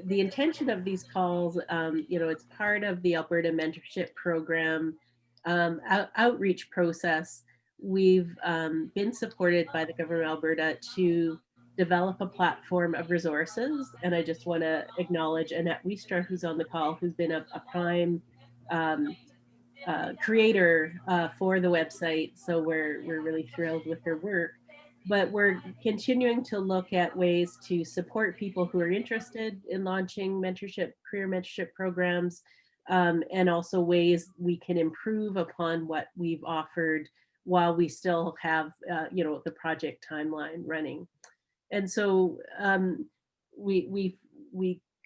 the intention of these calls, it's part of the Alberta Mentorship Program outreach process. We've been supported by the government of Alberta to develop a platform of resources. And I just want to acknowledge Annette Wiestra, who's on the call, who's been a prime creator for the website. So we're really thrilled with her work. But we're continuing to look at ways to support people who are interested in launching career mentorship programs, and also ways we can improve upon what we've offered while we still have, the project timeline running. And so we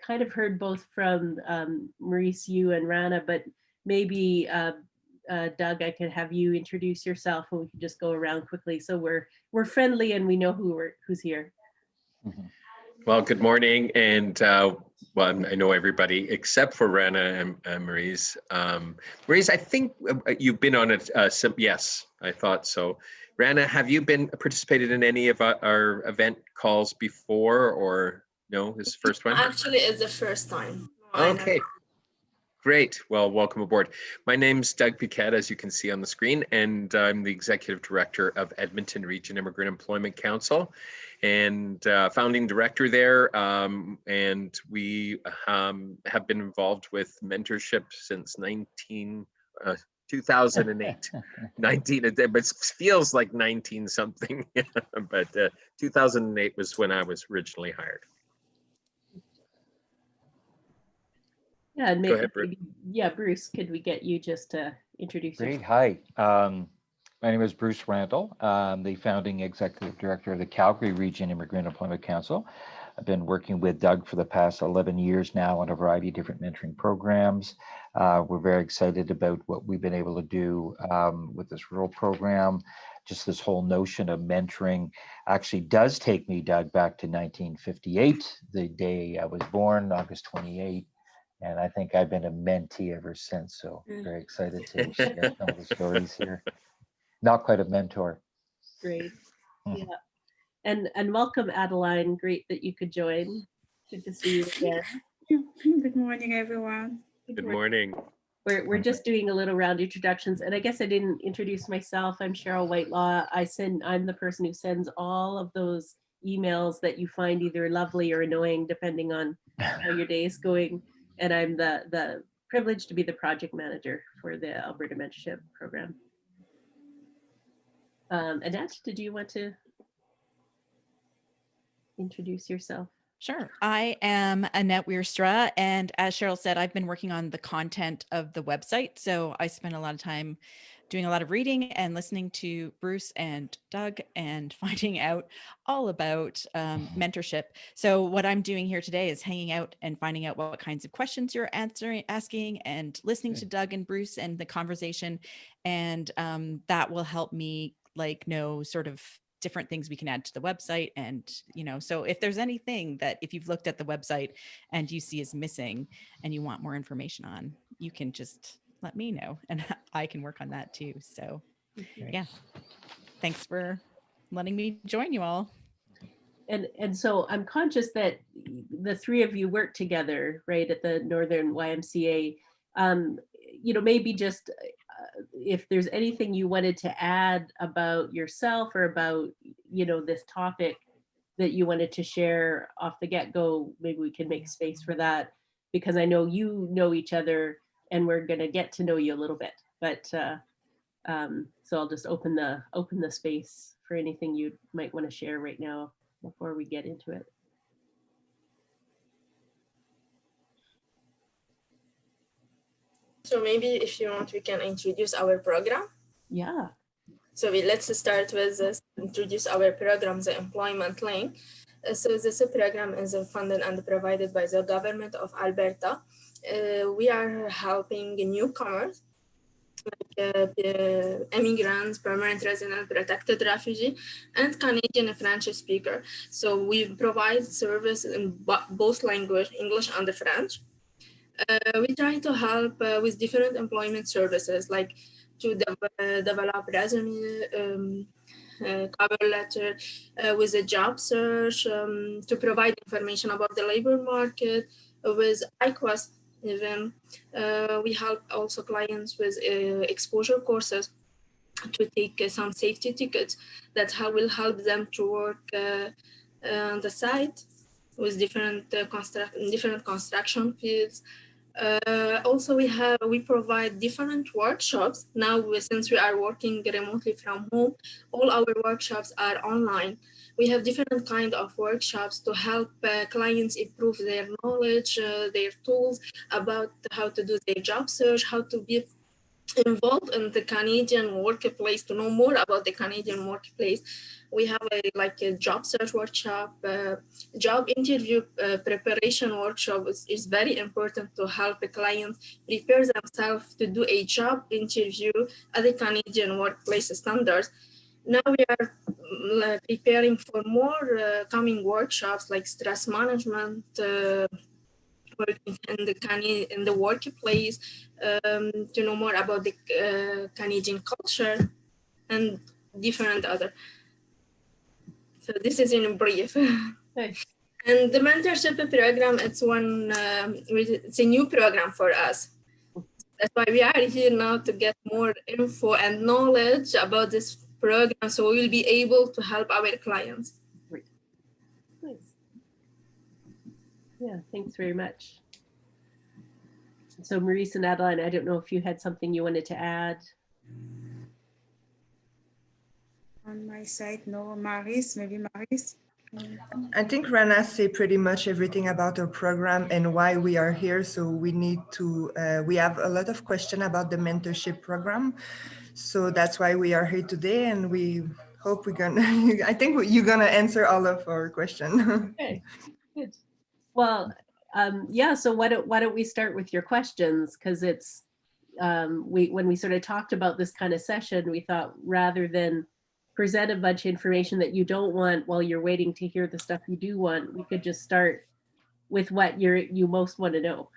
kind of heard both from Maurice, you and Rana, but maybe Doug, I could have you introduce yourself and we can just go around quickly. So we're friendly and we know who's here. Well, good morning. And well, I know everybody except for Rana and Maurice. Maurice, I think you've been on it. Yes, I thought so. Rana, have you participated in any of our event calls before, or no, this is the first one? Actually, it's the first time. Okay. Great. Well, welcome aboard. My name's Doug Piquette, as you can see on the screen, and I'm the Executive Director of Edmonton Region Immigrant Employment Council and founding director there. And we have been involved with mentorship since 2008. 19, it feels like 19 something, but 2008 was when I was originally hired. Yeah, and maybe, Bruce, could we get you just to introduce yourself? Great. Hi, my name is Bruce Randall. I'm the founding executive director of the Calgary Region Immigrant Employment Council. I've been working with Doug for the past 11 years now on a variety of different mentoring programs. We're very excited about what we've been able to do with this rural program. Just this whole notion of mentoring actually does take me, Doug, back to 1958, the day I was born, August 28. And I think I've been a mentee ever since. So very excited to share some of the stories here. Not quite a mentor. Great. Yeah. And welcome, Adeline. Great that you could join. Good to see you again. Good morning, everyone. Good morning. We're just doing a little round introductions. And I guess I didn't introduce myself. I'm Cheryl Whitelaw. I'm the person who sends all of those emails that you find either lovely or annoying, depending on how your day is going. And I'm the privileged to be the project manager for the Alberta Mentorship Program. Annette, did you want to introduce yourself? Sure. I am Annette Wiestra, and as Cheryl said, I've been working on the content of the website. So I spent a lot of time doing a lot of reading and listening to Bruce and Doug and finding out all about mentorship. So what I'm doing here today is hanging out and finding out what kinds of questions you're asking and listening to Doug and Bruce and the conversation. And that will help me know sort of different things we can add to the website. And, so if there's anything that if you've looked at the website and you see is missing and you want more information on, you can just let me know and I can work on that too. So yeah, thanks for letting me join you all. And so I'm conscious that the three of you work together, right, at the Northern YMCA. Maybe just if there's anything you wanted to add about yourself or about, this topic that you wanted to share off the get-go, maybe we can make space for that, because I know you know each other and we're going to get to know you a little bit. But so I'll just open the space for anything you might want to share right now before we get into it. So maybe if you want, we can introduce our program. Yeah. So let's start with introduce our program, the Employment Link. So this program is funded and provided by the government of Alberta. We are helping newcomers, like immigrants, permanent resident, protected refugee, and Canadian French speaker. So we provide service in both language, English and French. We try to help with different employment services, like to develop resume, cover letter, with a job search, to provide information about the labor market, with iQuest even. We help also clients with exposure courses to take some safety tickets that will help them to work on the site with different construction fields. Also, we provide different workshops now. Since we are working remotely from home, all our workshops are online. We have different kind of workshops to help clients improve their knowledge, their tools about how to do their job search, how to be involved in the Canadian workplace, to know more about the Canadian workplace. We have a job search workshop, job interview preparation workshop is very important to help the clients prepare themselves to do a job interview at the Canadian workplace standards. Now we are preparing for more coming workshops like stress management, working in the workplace, to know more about the Canadian culture and different other. So this is in brief. Nice. And the mentorship program, it's a new program for us. That's why we are here now, to get more info and knowledge about this program, so we will be able to help our clients. Great. Nice. Yeah, thanks very much. So Maurice and Adeline, I don't know if you had something you wanted to add. On my side, no. Maris, maybe Maris. I think Rana said pretty much everything about our program and why we are here. So we need to, we have a lot of questions about the mentorship program. So that's why we are here today, and we hope we're gonna, I think you're gonna answer all of our questions. Okay, good. Well, yeah, so why don't we start with your questions? Because it's, when we sort of talked about this kind of session, we thought rather than present a bunch of information that you don't want while you're waiting to hear the stuff you do want, we could just start with what you most want to know.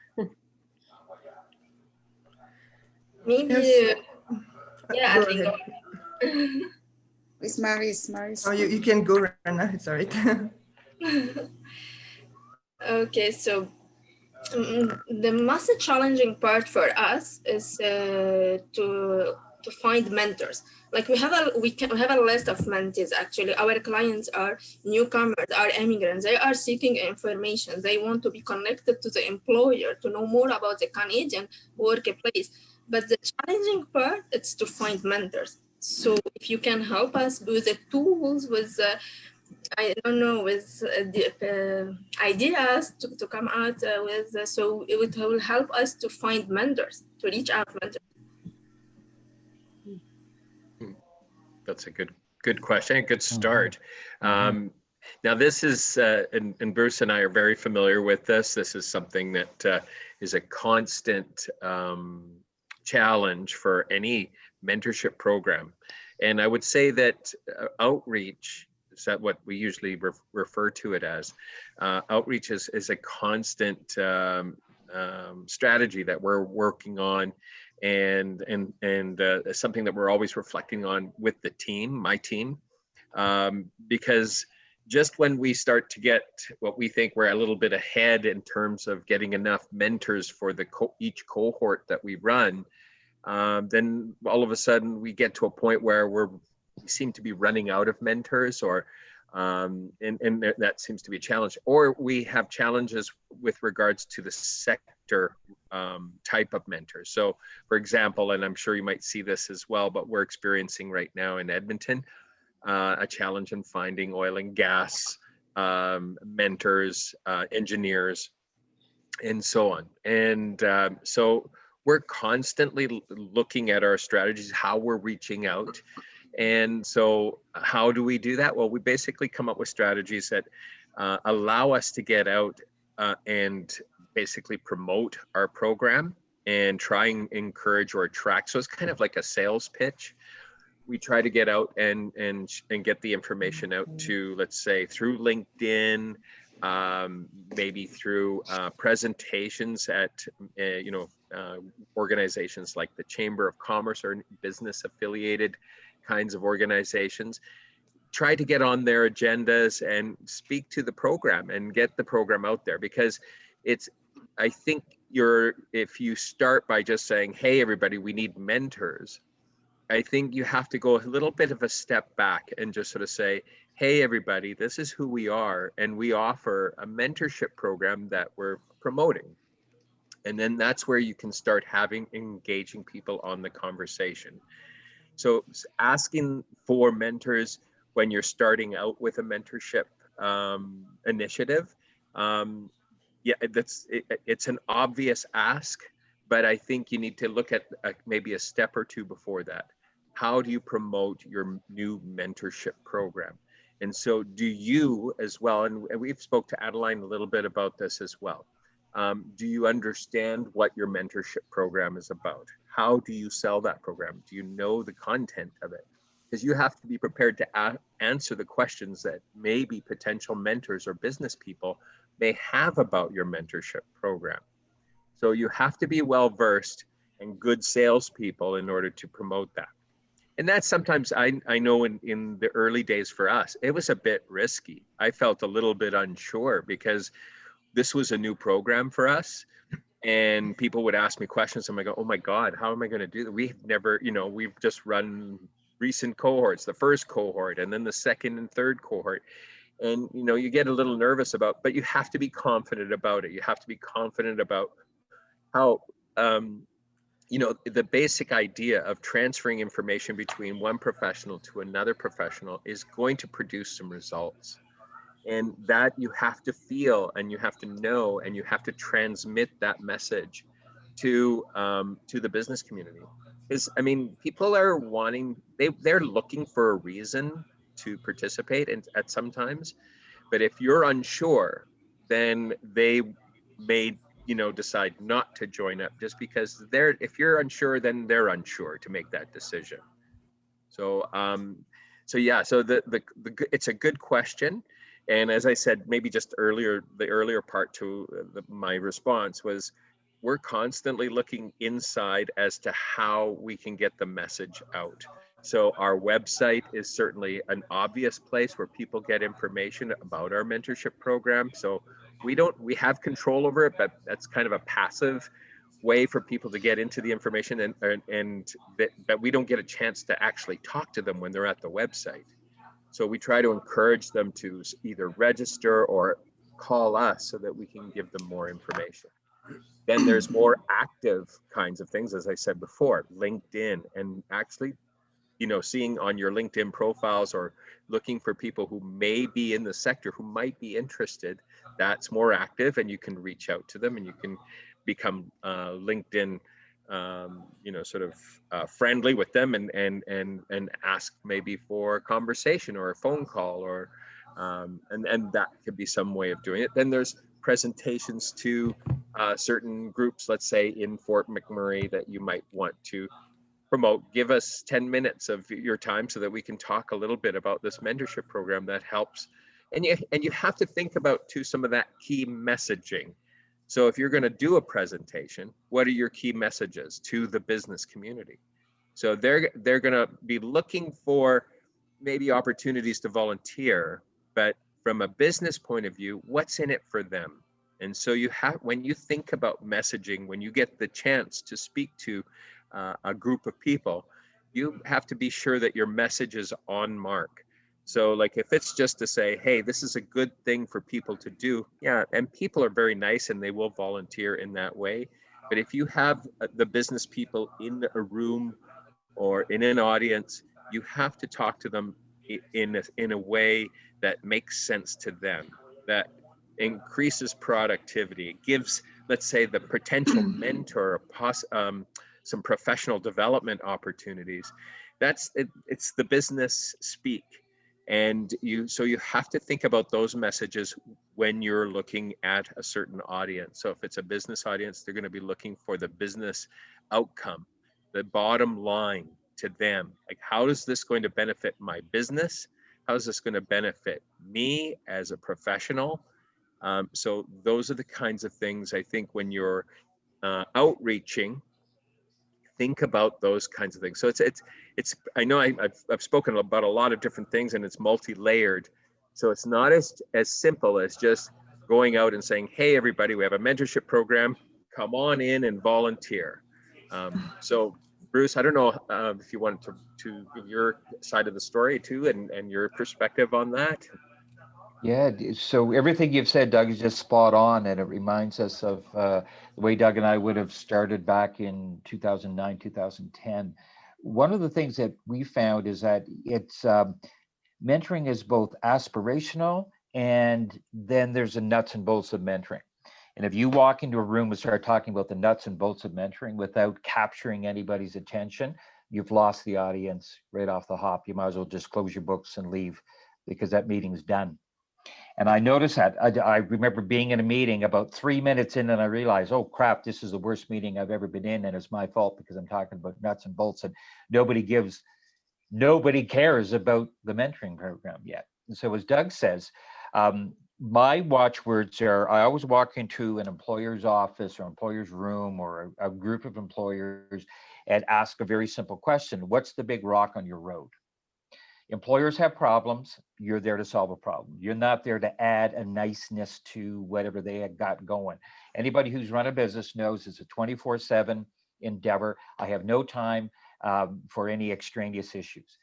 Maybe, Yes. yeah, Go I think ahead. It's Maris. Maris. Oh, you can go, Rana, it's all right. Okay, so the most challenging part for us is to find mentors. Like we have a list of mentees. Actually, our clients are newcomers, are immigrants. They are seeking information. They want to be connected to the employer, to know more about the Canadian workplace. But the challenging part is to find mentors. So if you can help us with the tools, with I don't know, with the ideas to come out with, so it will help us to find mentors, to reach out mentors. That's a good question, a good start. Now this is, and Bruce and I are very familiar with this. This is something that is a constant challenge for any mentorship program. And I would say that outreach, is that what we usually refer to it as? Outreach is a constant strategy that we're working on, and something that we're always reflecting on with the team, my team, because just when we start to get what we think we're a little bit ahead in terms of getting enough mentors for each cohort that we run, then all of a sudden we get to a point where we seem to be running out of mentors, or and that seems to be a challenge, or we have challenges with regards to the sector type of mentors. So for example, and I'm sure you might see this as well, but we're experiencing right now in Edmonton a challenge in finding oil and gas mentors, engineers, and so on. And so we're constantly looking at our strategies, how we're reaching out. And so how do we do that? Well, we basically come up with strategies that allow us to get out and basically promote our program and try and encourage or attract. So it's kind of like a sales pitch. We try to get out and get the information out to, let's say, through LinkedIn, maybe through presentations at organizations like the Chamber of Commerce or business affiliated kinds of organizations. try to get on their agendas and speak to the program and get the program out there, because I think if you start by just saying, hey, everybody, we need mentors, I think you have to go a little bit of a step back and just sort of say, hey, everybody, this is who we are, and we offer a mentorship program that we're promoting. And then that's where you can start engaging people on the conversation. So asking for mentors when you're starting out with a mentorship initiative, it's an obvious ask, but I think you need to look at maybe a step or two before that. How do you promote your new mentorship program? And so do you as well, and we've spoke to Adeline a little bit about this as well. Do you understand what your mentorship program is about? How do you sell that program? Do you know the content of it? Because you have to be prepared to answer the questions that maybe potential mentors or business people may have about your mentorship program. So you have to be well-versed and good salespeople in order to promote that. And that's sometimes, I know in the early days for us, it was a bit risky. I felt a little bit unsure because this was a new program for us. And people would ask me questions. I'm like, oh my God, how am I going to do that? We've never, we've just run recent cohorts, the first cohort, and then the second and third cohort. And, you get a little nervous but you have to be confident about it. You have to be confident about how, the basic idea of transferring information between one professional to another professional is going to produce some results. And that you have to feel, and you have to know, and you have to transmit that message to the business community. Because people are they're looking for a reason to participate at some times, but if you're unsure, then they may decide not to join up just because if you're unsure, then they're unsure to make that decision. So it's a good question. And as I said, maybe just earlier, the earlier part to my response was, we're constantly looking inside as to how we can get the message out. So our website is certainly an obvious place where people get information about our mentorship program. So we have control over it, but that's kind of a passive way for people to get into the information, and that we don't get a chance to actually talk to them when they're at the website. So we try to encourage them to either register or call us so that we can give them more information. Then there's more active kinds of things, as I said before, LinkedIn, and actually, seeing on your LinkedIn profiles or looking for people who may be in the sector who might be interested. That's more active, and you can reach out to them, and you can become LinkedIn friendly with them, and ask maybe for a conversation or a phone call, or and that could be some way of doing it. Then there's presentations to certain groups, let's say in Fort McMurray, that you might want to promote. Give us 10 minutes of your time so that we can talk a little bit about this mentorship program that helps. And you have to think about too some of that key messaging. So if you're going to do a presentation, what are your key messages to the business community? So they're going to be looking for maybe opportunities to volunteer, but from a business point of view, what's in it for them? And so when you think about messaging, when you get the chance to speak to a group of people, you have to be sure that your message is on mark. So like if it's just to say, hey, this is a good thing for people to do, yeah, and people are very nice and they will volunteer in that way. But if you have the business people in a room or in an audience, you have to talk to them in a way that makes sense to them, that increases productivity, gives, let's say, the potential mentor some professional development opportunities. It's the business speak. And so you have to think about those messages when you're looking at a certain audience. So if it's a business audience, they're going to be looking for the business outcome, the bottom line to them. Like, how is this going to benefit my business? How is this going to benefit me as a professional? So those are the kinds of things I think when you're outreaching think about those kinds of things. So it's I know I've spoken about a lot of different things, and it's multi-layered. So it's not as simple as just going out and saying, hey, everybody, we have a mentorship program, come on in and volunteer. So Bruce, I don't know if you want to give your side of the story too, and your perspective on that. Yeah, so everything you've said, Doug, is just spot on, and it reminds us of the way Doug and I would have started back in 2009, 2010. One of the things that we found is that it's mentoring is both aspirational, and then there's the nuts and bolts of mentoring. And if you walk into a room and start talking about the nuts and bolts of mentoring without capturing anybody's attention, you've lost the audience right off the hop. You might as well just close your books and leave, because that meeting's done. And I noticed that. I remember being in a meeting about 3 minutes in, and I realized, oh crap, this is the worst meeting I've ever been in, and it's my fault because I'm talking about nuts and bolts, and nobody cares about the mentoring program yet. And so as Doug says, my watchwords are, I always walk into an employer's office or employer's room or a group of employers and ask a very simple question: what's the big rock on your road? Employers have problems. You're there to solve a problem. You're not there to add a niceness to whatever they had got going. Anybody who's run a business knows it's a 24/7 endeavor. I have no time for any extraneous issues.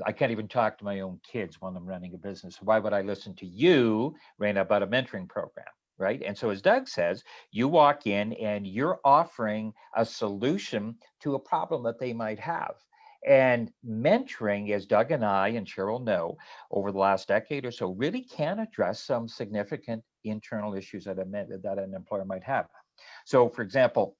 I can't even talk to my own kids when I'm running a business. Why would I listen to you, Raina, about a mentoring program, right? And so as Doug says, you walk in and you're offering a solution to a problem that they might have. And mentoring, as Doug and I and Cheryl know, over the last decade or so, really can address some significant internal issues that an employer might have. So, for example,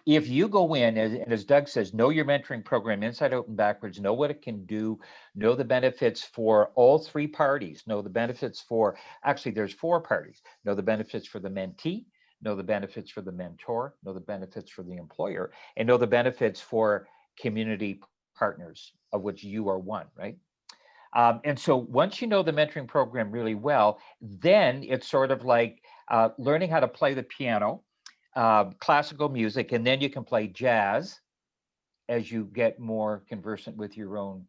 if you go in, and as Doug says, know your mentoring program inside out and backwards, know what it can do, know the benefits for all three parties, know the benefits for, actually there's four parties, know the benefits for the mentee, know the benefits for the mentor, know the benefits for the employer, and know the benefits for community partners, of which you are one, right? And so once you know the mentoring program really well, then it's sort of like learning how to play the piano, classical music, and then you can play jazz as you get more conversant with your own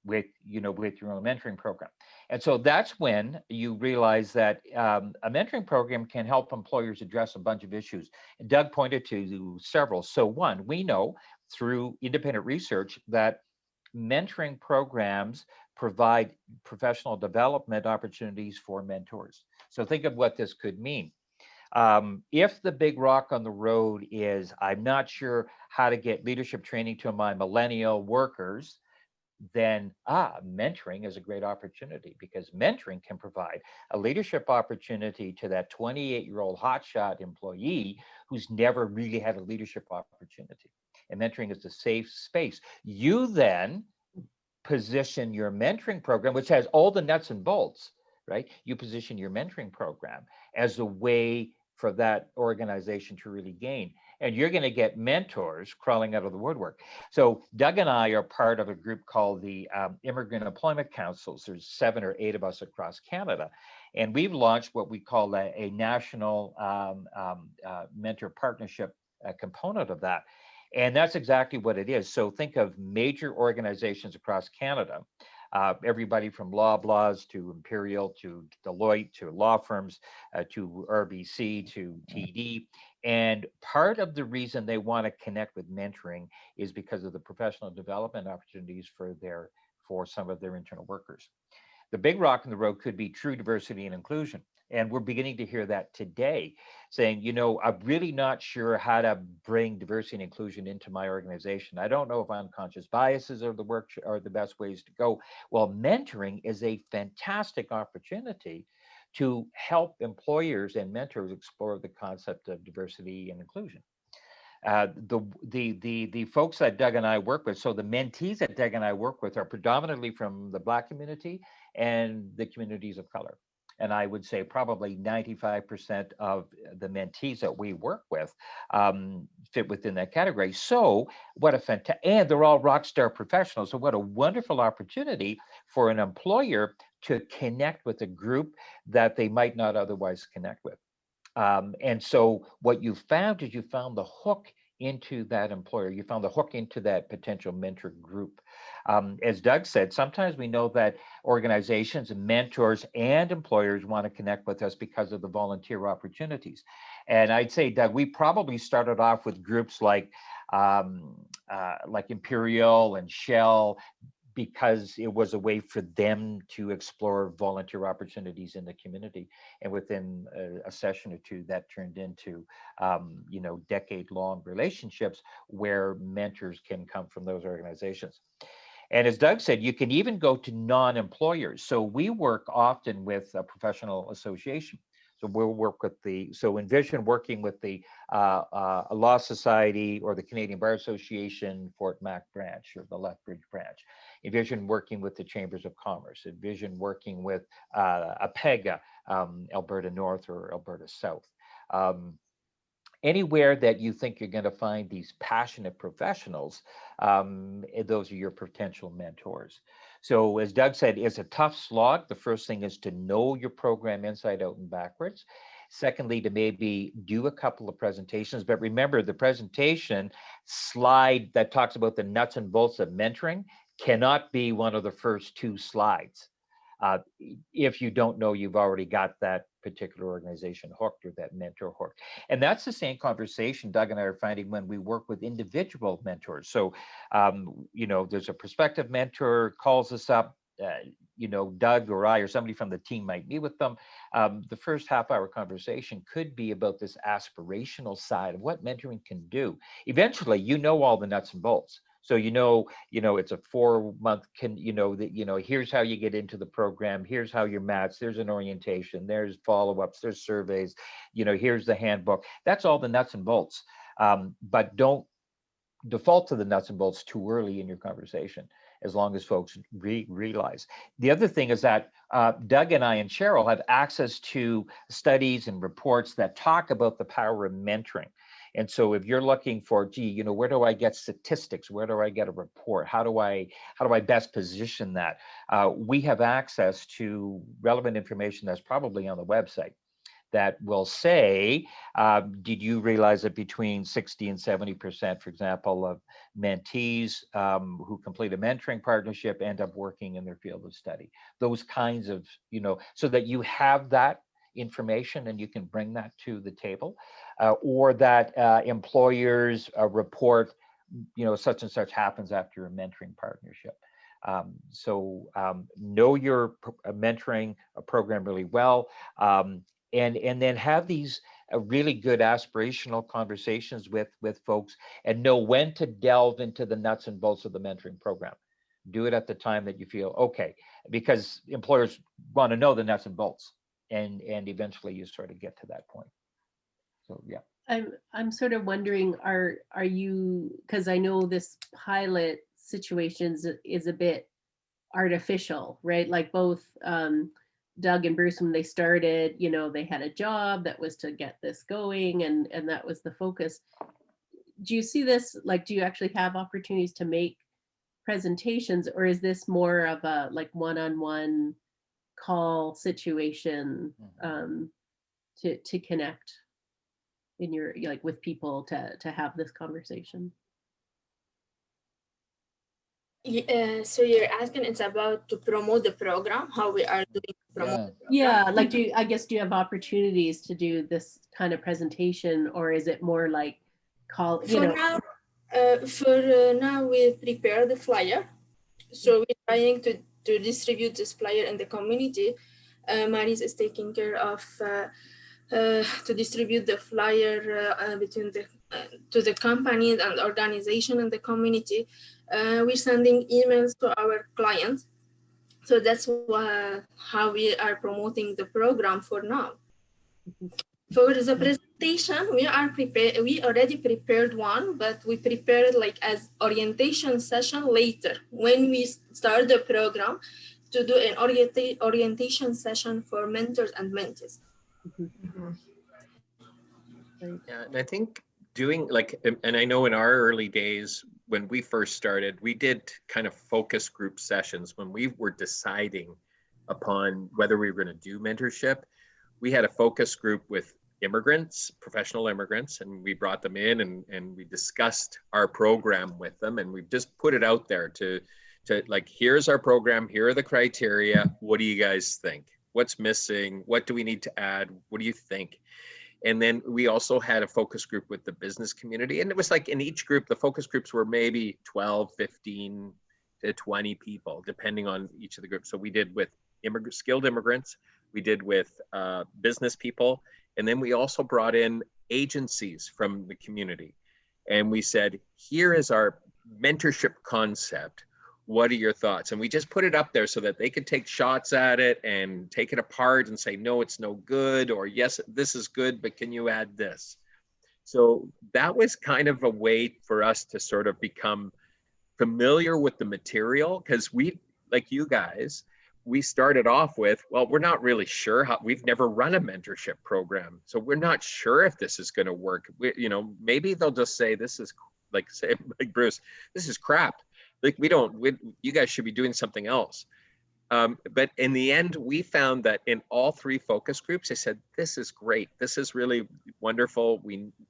mentoring program. And so that's when you realize that a mentoring program can help employers address a bunch of issues. And Doug pointed to several. So one, we know through independent research that mentoring programs provide professional development opportunities for mentors. So think of what this could mean. If the big rock on the road is, I'm not sure how to get leadership training to my millennial workers, then mentoring is a great opportunity, because mentoring can provide a leadership opportunity to that 28-year-old hotshot employee who's never really had a leadership opportunity. And mentoring is a safe space. You then position your mentoring program, which has all the nuts and bolts, right? You position your mentoring program as a way for that organization to really gain. And you're going to get mentors crawling out of the woodwork. So Doug and I are part of a group called the Immigrant Employment Councils. There's 7 or 8 of us across Canada. And we've launched what we call a national mentor partnership component of that. And that's exactly what it is. So think of major organizations across Canada, everybody from Loblaws to Imperial to Deloitte to law firms to RBC to TD. And part of the reason they want to connect with mentoring is because of the professional development opportunities for some of their internal workers. The big rock in the road could be true diversity and inclusion. And we're beginning to hear that today, saying, I'm really not sure how to bring diversity and inclusion into my organization. I don't know if unconscious biases are the best ways to go. Well, mentoring is a fantastic opportunity to help employers and mentors explore the concept of diversity and inclusion. The folks that Doug and I work with, so the mentees that Doug and I work with are predominantly from the Black community and the communities of color. And I would say probably 95% of the mentees that we work with fit within that category. So what a fantastic, and they're all rock star professionals. So what a wonderful opportunity for an employer to connect with a group that they might not otherwise connect with. And so what you found is you found the hook into that employer. You found the hook into that potential mentor group. As Doug said, sometimes we know that organizations and mentors and employers want to connect with us because of the volunteer opportunities. And I'd say, Doug, we probably started off with groups like Imperial and Shell, because it was a way for them to explore volunteer opportunities in the community. And within a session or two, that turned into, decade-long relationships where mentors can come from those organizations. And as Doug said, you can even go to non-employers. So we work often with a professional association. So we'll work with envision working with the Law Society or the Canadian Bar Association, Fort Mac branch, or the Lethbridge branch. Envision working with the Chambers of Commerce. Envision working with APEGA, Alberta North or Alberta South. Anywhere that you think you're going to find these passionate professionals, those are your potential mentors. So as Doug said, it's a tough slog. The first thing is to know your program inside out and backwards. Secondly, to maybe do a couple of presentations, but remember the presentation slide that talks about the nuts and bolts of mentoring cannot be one of the first 2 slides. If you don't know you've already got that particular organization hooked or that mentor hooked. And that's the same conversation Doug and I are finding when we work with individual mentors. So, there's a prospective mentor calls us up, Doug or I or somebody from the team might meet with them. The first half-hour conversation could be about this aspirational side of what mentoring can do. Eventually, all the nuts and bolts. So it's a 4-month here's how you get into the program, here's how you're matched, there's an orientation, there's follow-ups, there's surveys, here's the handbook. That's all the nuts and bolts. But don't default to the nuts and bolts too early in your conversation, as long as folks realize. The other thing is that Doug and I and Cheryl have access to studies and reports that talk about the power of mentoring. And so if you're looking for, where do I get statistics? Where do I get a report? How do I best position that? We have access to relevant information that's probably on the website that will say, did you realize that between 60 and 70%, for example, of mentees who complete a mentoring partnership end up working in their field of study? Those kinds of, so that you have that information and you can bring that to the table, or that employers report, such and such happens after a mentoring partnership. So know your mentoring program really well, and then have these really good aspirational conversations with folks, and know when to delve into the nuts and bolts of the mentoring program. Do it at the time that you feel okay, because employers want to know the nuts and bolts. And eventually you sort of get to that point. So yeah. I'm sort of wondering, are you, because I know this pilot situations is a bit artificial, right? Like both Doug and Bruce, when they started, they had a job that was to get this going, and that was the focus. Do you see this, like, do you actually have opportunities to make presentations, or is this more of a one-on-one call situation to connect in your with people to have this conversation? So you're asking, it's about to promote the program, how we are doing promote. Yeah, do you have opportunities to do this kind of presentation, or is it more like call? For now we prepare the flyer, so we're trying to distribute this flyer in the community. Maris is taking care of to distribute the flyer between to the companies and organization in the community. We're sending emails to our clients. So that's how we are promoting the program for now. For the presentation, we already prepared one, but we prepared as orientation session later when we start the program, to do an orientation session for mentors and mentees. Yeah, and I think doing and I know in our early days when we first started, we did kind of focus group sessions when we were deciding upon whether we were going to do mentorship. We had a focus group with immigrants, professional immigrants, and we brought them in and we discussed our program with them, and we've just put it out there to like, here's our program, here are the criteria, what do you guys think? What's missing? What do we need to add? What do you think? And then we also had a focus group with the business community, and it was like in each group, the focus groups were maybe 12, 15 to 20 people, depending on each of the groups. So we did with skilled immigrants, we did with business people, and then we also brought in agencies from the community. And we said, here is our mentorship concept. What are your thoughts? And we just put it up there so that they could take shots at it and take it apart and say, no, it's no good, or yes, this is good, but can you add this? So that was kind of a way for us to sort of become familiar with the material, because we, like you guys, we started off with, well, we're not really sure how, we've never run a mentorship program. So we're not sure if this is going to work. Maybe they'll just say, this is like Bruce, this is crap. Like you guys should be doing something else. But in the end, we found that in all 3 focus groups, they said, this is great. This is really wonderful.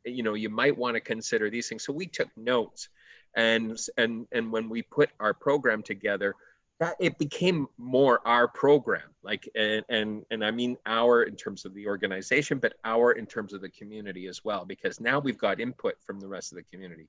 You might want to consider these things. So we took notes, and when we put our program together, that it became more our program, like, and I mean our in terms of the organization, but our in terms of the community as well, because now we've got input from the rest of the community.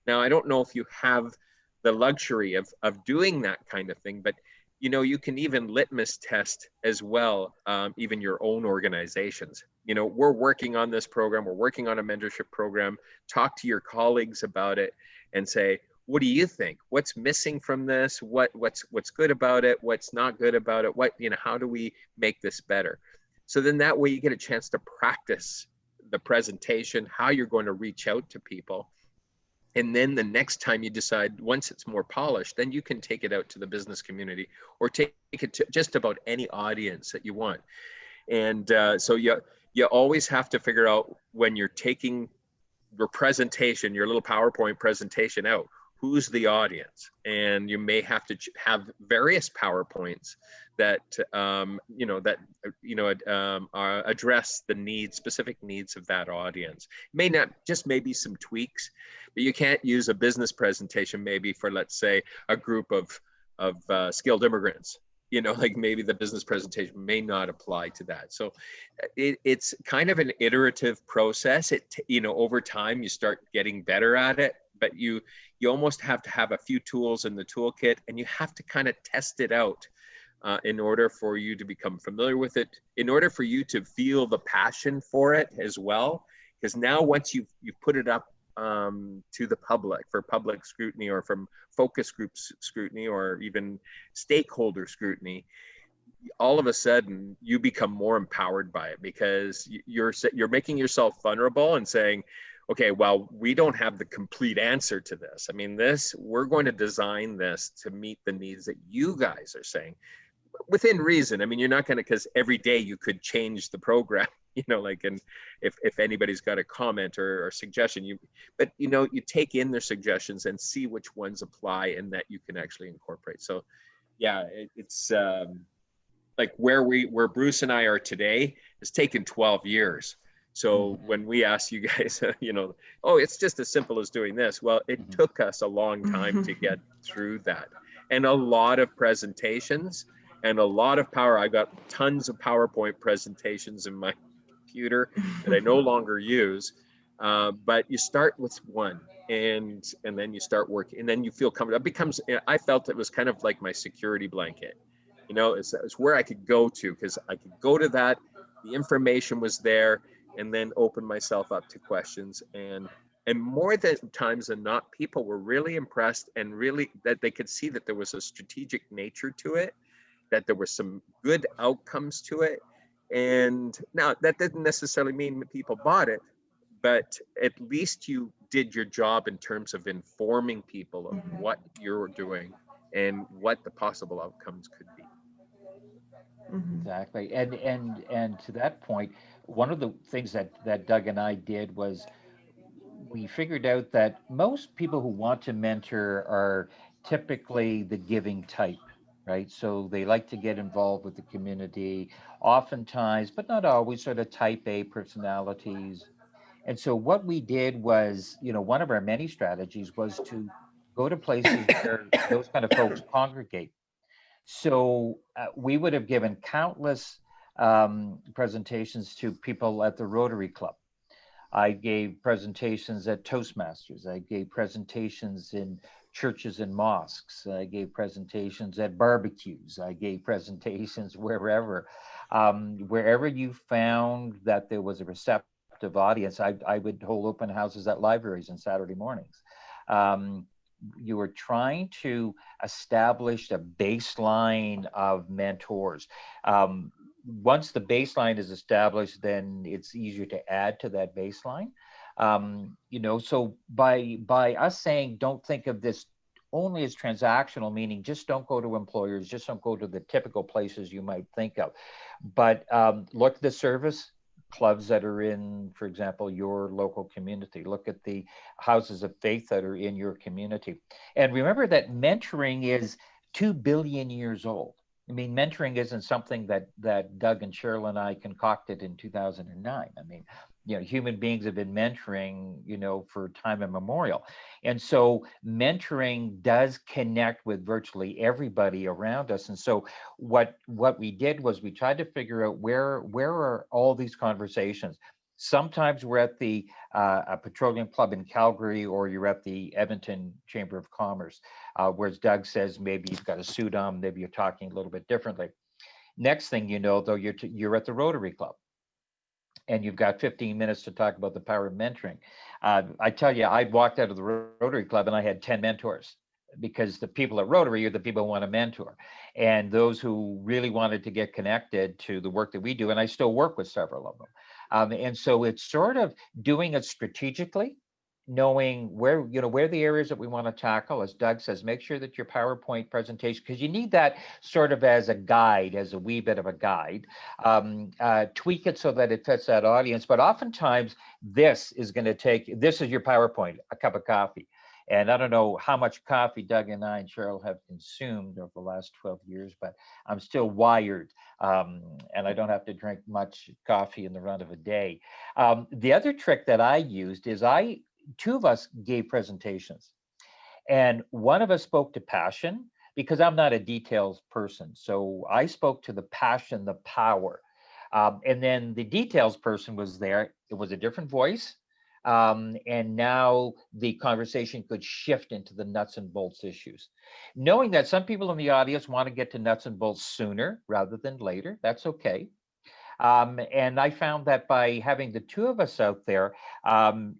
Now, I don't know if you have the luxury of doing that kind of thing, but you can even litmus test as well, even your own organizations. We're working on this program, we're working on a mentorship program. Talk to your colleagues about it and say, what do you think? What's missing from this? What's good about it? What's not good about it? How do we make this better? So then that way you get a chance to practice the presentation, how you're going to reach out to people. And then the next time you decide, once it's more polished, then you can take it out to the business community or take it to just about any audience that you want. And so you always have to figure out, when you're taking your presentation, your little PowerPoint presentation out, who's the audience? And you may have to have various PowerPoints that address the specific needs of that audience. May not, just maybe some tweaks, but you can't use a business presentation maybe for, let's say, a group of skilled immigrants. Like maybe the business presentation may not apply to that. So it's kind of an iterative process. Over time you start getting better at it, but you almost have to have a few tools in the toolkit, and you have to kind of test it out in order for you to become familiar with it, in order for you to feel the passion for it as well. Because now once you've put it up to the public for public scrutiny, or from focus group scrutiny, or even stakeholder scrutiny, all of a sudden you become more empowered by it, because you're making yourself vulnerable and saying, okay, well, we don't have the complete answer to this. I mean, we're going to design this to meet the needs that you guys are saying, within reason. I mean, you're not going to, because every day you could change the program, and if anybody's got a comment or suggestion, you take in their suggestions and see which ones apply and that you can actually incorporate. So yeah, it's like where Bruce and I are today has taken 12 years. So when we ask you guys, oh, it's just as simple as doing this. Well, it took us a long time to get through that, and a lot of presentations and a lot of power. I got tons of PowerPoint presentations in my computer that I no longer use. But you start with one, and then you start working, and then you feel comfortable. I felt it was kind of like my security blanket. It's where I could go to, because I could go to that. The information was there, and then open myself up to questions. And more times than not, people were really impressed, and really that they could see that there was a strategic nature to it, that there were some good outcomes to it. And now that didn't necessarily mean that people bought it, but at least you did your job in terms of informing people of what you're doing and what the possible outcomes could be. Exactly. And to that point, one of the things that Doug and I did was we figured out that most people who want to mentor are typically the giving type. right? So they like to get involved with the community, oftentimes, but not always, sort of type A personalities. And so what we did was, one of our many strategies was to go to places where those kind of folks congregate. So we would have given countless presentations to people at the Rotary Club. I gave presentations at Toastmasters. I gave presentations in churches and mosques. I gave presentations at barbecues. I gave presentations wherever you found that there was a receptive audience. I would hold open houses at libraries on Saturday mornings. You were trying to establish a baseline of mentors. Once the baseline is established, then it's easier to add to that baseline. So by us saying, don't think of this only as transactional, meaning just don't go to employers, just don't go to the typical places you might think of, but look at the service clubs that are in, for example, your local community. Look at the houses of faith that are in your community. And remember that mentoring is 2 billion years old. I mean, mentoring isn't something that Doug and Cheryl and I concocted in 2009. I mean, human beings have been mentoring, for time immemorial. And so mentoring does connect with virtually everybody around us. And so what we did was we tried to figure out where are all these conversations. Sometimes we're at the a petroleum club in Calgary, or you're at the Edmonton Chamber of Commerce, whereas Doug says maybe you've got a suit on, maybe you're talking a little bit differently. Next thing you know, though, you're at the Rotary Club, and you've got 15 minutes to talk about the power of mentoring. I tell you, I walked out of the Rotary Club and I had 10 mentors, because the people at Rotary are the people who want to mentor, and those who really wanted to get connected to the work that we do. And I still work with several of them. And so it's sort of doing it strategically, knowing where the areas that we want to tackle. As Doug says, make sure that your PowerPoint presentation, because you need that sort of as a guide, as a wee bit of a guide, tweak it so that it fits that audience. But oftentimes this is your PowerPoint, a cup of coffee. And I don't know how much coffee Doug and I and Cheryl have consumed over the last 12 years, but I'm still wired, and I don't have to drink much coffee in the run of a day. The other trick that I used is two of us gave presentations, and one of us spoke to passion, because I'm not a details person. So I spoke to the passion, the power. And then the details person was there. It was a different voice. And now the conversation could shift into the nuts and bolts issues. Knowing that some people in the audience want to get to nuts and bolts sooner rather than later, that's okay. And I found that by having the two of us out there,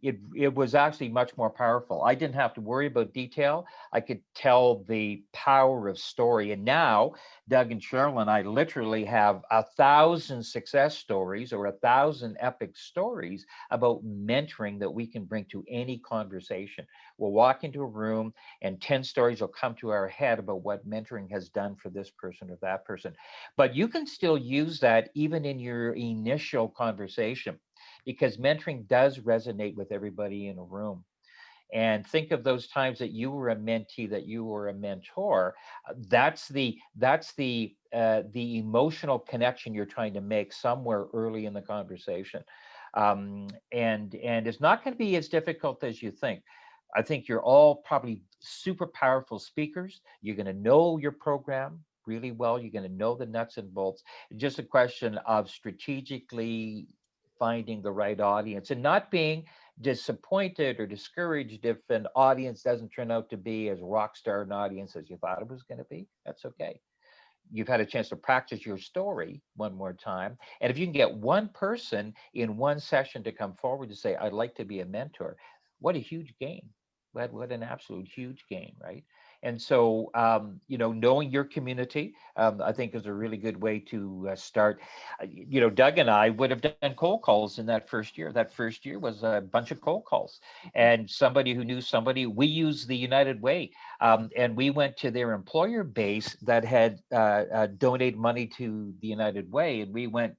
it was actually much more powerful. I didn't have to worry about detail. I could tell the power of story. And now Doug and Cheryl and I literally have 1,000 success stories, or 1,000 epic stories about mentoring that we can bring to any conversation. We'll walk into a room and 10 stories will come to our head about what mentoring has done for this person or that person. But you can still use that even in your initial conversation, because mentoring does resonate with everybody in a room. And think of those times that you were a mentee, that you were a mentor. That's the emotional connection you're trying to make somewhere early in the conversation. And it's not going to be as difficult as you think. I think you're all probably super powerful speakers. You're going to know your program really well. You're going to know the nuts and bolts. It's just a question of strategically finding the right audience and not being disappointed or discouraged if an audience doesn't turn out to be as rock star an audience as you thought it was going to be. That's okay. You've had a chance to practice your story one more time. And if you can get one person in one session to come forward to say, I'd like to be a mentor, what a huge gain. What an absolute huge gain, right? And so, knowing your community, I think is a really good way to start. Doug and I would have done cold calls in that first year. That first year was a bunch of cold calls, and somebody who knew somebody. We used the United Way, and we went to their employer base that had donated money to the United Way, and we went.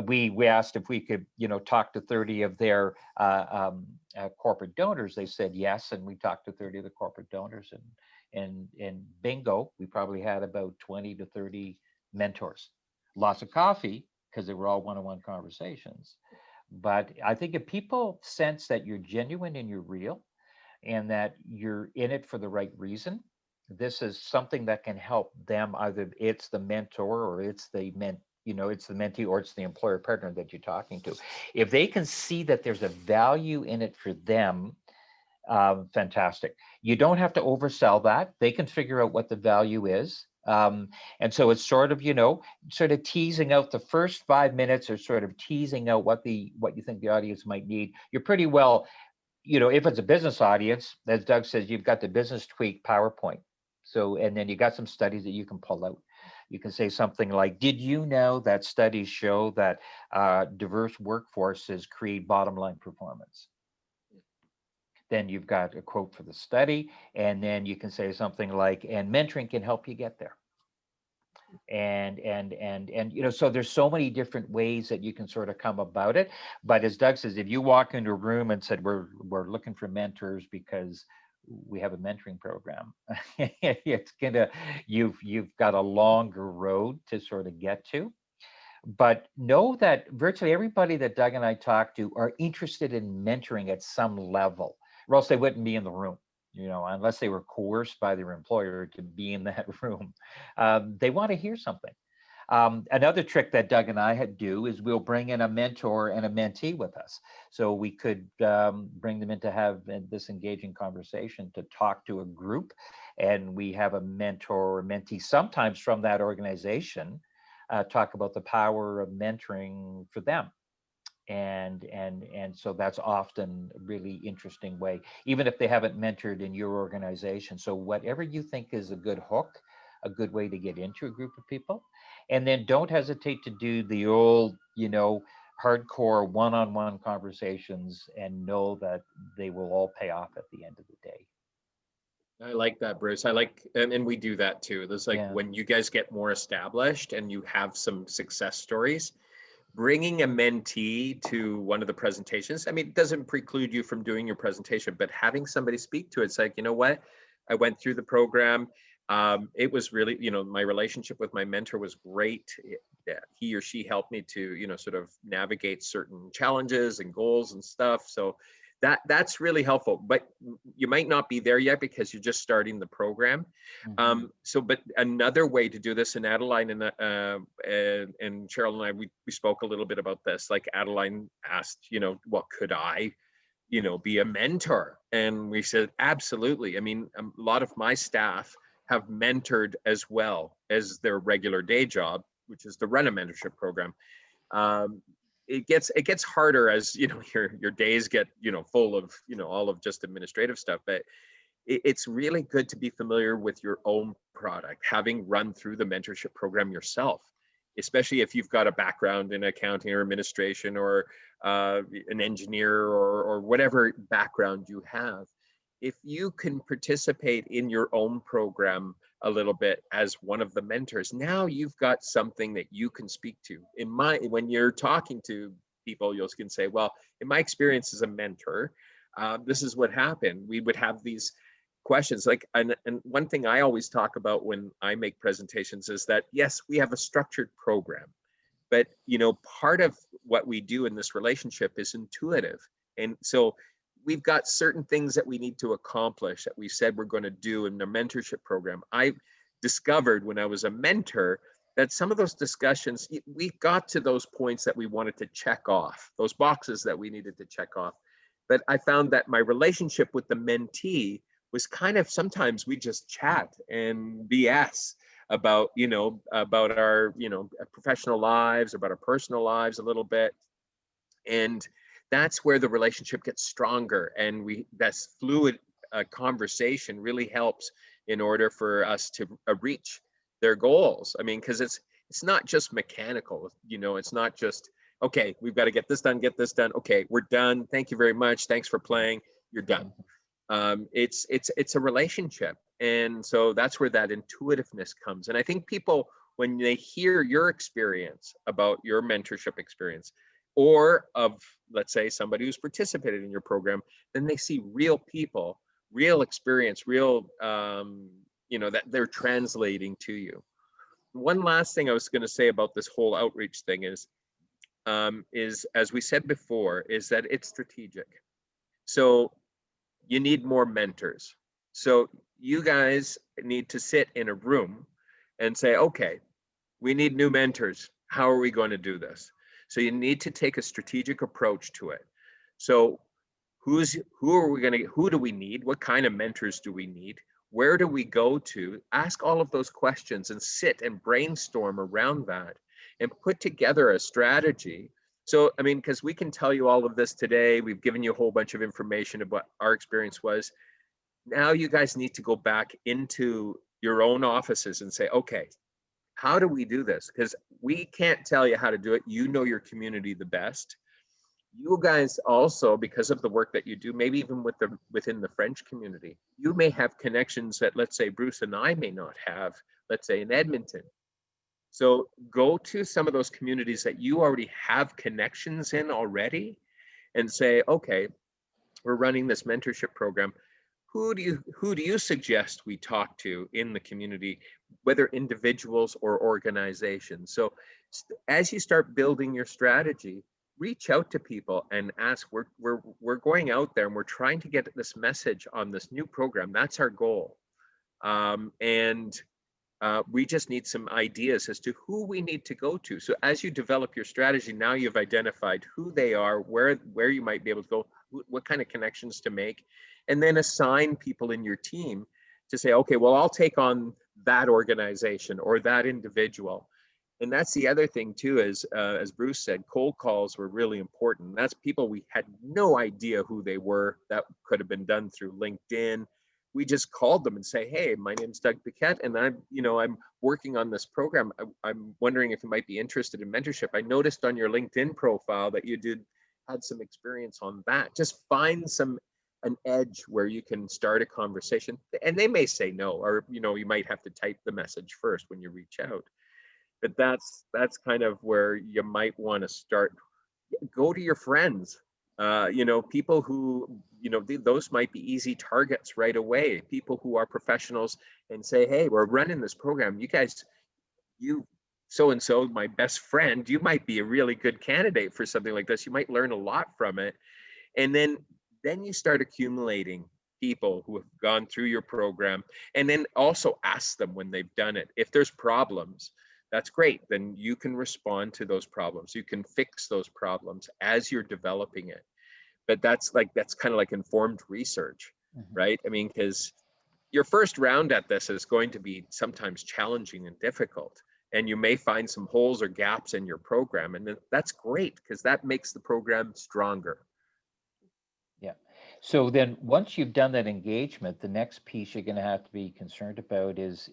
We asked if we could, talk to 30 of their corporate donors. They said yes, and we talked to 30 of the corporate donors, and And bingo, we probably had about 20 to 30 mentors. Lots of coffee because they were all one-on-one conversations. But I think if people sense that you're genuine and you're real and that you're in it for the right reason, this is something that can help them. Either it's the mentor or it's the it's the mentee or it's the employer partner that you're talking to. If they can see that there's a value in it for them, fantastic. You don't have to oversell that. They can figure out what the value is. And so it's sort of, sort of teasing out the first 5 minutes, or sort of teasing out what you think the audience might need. You're pretty well, if it's a business audience, as Doug says, you've got the business tweak PowerPoint. So, and then you got some studies that you can pull out. You can say something like, did you know that studies show that diverse workforces create bottom line performance? Then you've got a quote for the study, and then you can say something like, and mentoring can help you get there. And so there's so many different ways that you can sort of come about it. But as Doug says, if you walk into a room and said, we're looking for mentors because we have a mentoring program, it's you've got a longer road to sort of get to. But know that virtually everybody that Doug and I talk to are interested in mentoring at some level, or else they wouldn't be in the room, unless they were coerced by their employer to be in that room. They want to hear something. Another trick that Doug and I do is we'll bring in a mentor and a mentee with us. So we could bring them in to have this engaging conversation, to talk to a group, and we have a mentor or mentee, sometimes from that organization, talk about the power of mentoring for them. And so that's often a really interesting way, even if they haven't mentored in your organization. So whatever you think is a good hook, a good way to get into a group of people. And then don't hesitate to do the old, hardcore one-on-one conversations, and know that they will all pay off at the end of the day. I like that, Bruce. I like, and we do that too. There's when you guys get more established and you have some success stories, bringing a mentee to one of the presentations, it doesn't preclude you from doing your presentation, but having somebody speak to it, it's like, you know what, I went through the program. It was really, my relationship with my mentor was great. He or she helped me to, sort of navigate certain challenges and goals and stuff. So that's really helpful, but you might not be there yet because you're just starting the program. Mm-hmm. But another way to do this, and Adeline and Cheryl and I, we spoke a little bit about this. Like Adeline asked, what could I, be a mentor? And we said, absolutely. A lot of my staff have mentored as well as their regular day job, which is to run a mentorship program. It gets harder as your days get full of all of just administrative stuff, but it's really good to be familiar with your own product, having run through the mentorship program yourself, especially if you've got a background in accounting or administration, or an engineer, or whatever background you have. If you can participate in your own program a little bit as one of the mentors, now you've got something that you can speak to. When you're talking to people, you can say, well, in my experience as a mentor, this is what happened. We would have these questions, and one thing I always talk about when I make presentations is that, yes, we have a structured program, but part of what we do in this relationship is intuitive. And so we've got certain things that we need to accomplish that we said we're going to do in the mentorship program. I discovered when I was a mentor that some of those discussions, we got to those points that we wanted to check off, those boxes that we needed to check off. But I found that my relationship with the mentee was kind of, sometimes we just chat and BS about, about our, professional lives, about our personal lives a little bit. And that's where the relationship gets stronger, and that's fluid conversation really helps in order for us to reach their goals. Because it's not just mechanical, it's not just, okay, we've got to get this done. Okay, we're done. Thank you very much. Thanks for playing. You're done. It's a relationship. And so that's where that intuitiveness comes. And I think people, when they hear your experience about your mentorship experience, or of, let's say, somebody who's participated in your program, then they see real people real experience, real, that they're translating to you. One last thing I was going to say about this whole outreach thing is as we said before, is that it's strategic. So you need more mentors. So you guys need to sit in a room and say, okay, we need new mentors. How are we going to do this? So you need to take a strategic approach to it. So who do we need? What kind of mentors do we need? Where do we go to? Ask all of those questions and sit and brainstorm around that and put together a strategy. So, I mean, because we can tell you all of this today, we've given you a whole bunch of information of what our experience was. Now you guys need to go back into your own offices and say, okay, how do we do this? Because we can't tell you how to do it. You know your community the best. You guys also, because of the work that you do, maybe even within the French community, you may have connections that, let's say, Bruce and I may not have, let's say in Edmonton. So go to some of those communities that you already have connections in already and say, okay, we're running this mentorship program. Who do you suggest we talk to in the community, whether individuals or organizations? So as you start building your strategy, reach out to people and ask, we're going out there and we're trying to get this message on this new program. That's our goal. We just need some ideas as to who we need to go to. So as you develop your strategy, now you've identified who they are, where you might be able to go, what kind of connections to make, and then assign people in your team to say, okay, well, I'll take on that organization or that individual. And that's the other thing too, is as Bruce said, cold calls were really important. That's people we had no idea who they were. That could have been done through LinkedIn. We just called them and say, hey, my name's Doug Piquette, and I'm working on this program. I'm wondering if you might be interested in mentorship. I noticed on your LinkedIn profile that you had some experience on that. Just find an edge where you can start a conversation, and they may say no, or you might have to type the message first when you reach out. But that's kind of where you might want to start. Go to your friends, people who, those might be easy targets right away. People who are professionals, and say, hey, we're running this program. You guys, so-and-so, my best friend, you might be a really good candidate for something like this. You might learn a lot from it. And then you start accumulating people who have gone through your program, and then also ask them when they've done it. If there's problems, that's great. Then you can respond to those problems. You can fix those problems as you're developing it. But that's kind of like informed research, right? I mean, because your first round at this is going to be sometimes challenging and difficult, and you may find some holes or gaps in your program, and that's great because that makes the program stronger. Yeah. So then once you've done that engagement, the next piece you're going to have to be concerned about is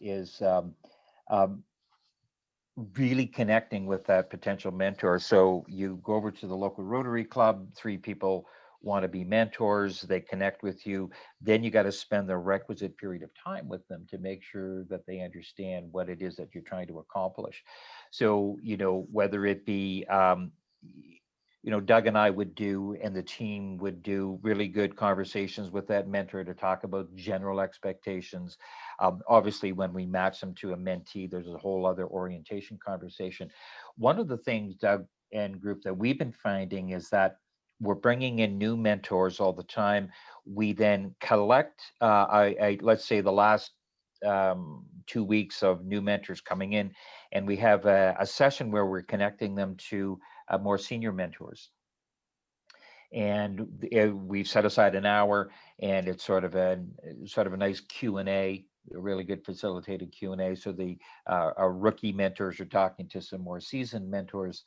really connecting with that potential mentor. So you go over to the local Rotary Club, 3 people want to be mentors, they connect with you, then you got to spend the requisite period of time with them to make sure that they understand what it is that you're trying to accomplish. So, whether it be, Doug and I would do, and the team would do really good conversations with that mentor to talk about general expectations. Obviously, when we match them to a mentee, there's a whole other orientation conversation. One of the things, Doug and group, that we've been finding is that we're bringing in new mentors all the time. We then collect, let's say the last 2 weeks of new mentors coming in, and we have a session where we're connecting them to more senior mentors. And we've set aside an hour, and it's sort of a nice Q&A, a really good facilitated Q&A. So our rookie mentors are talking to some more seasoned mentors.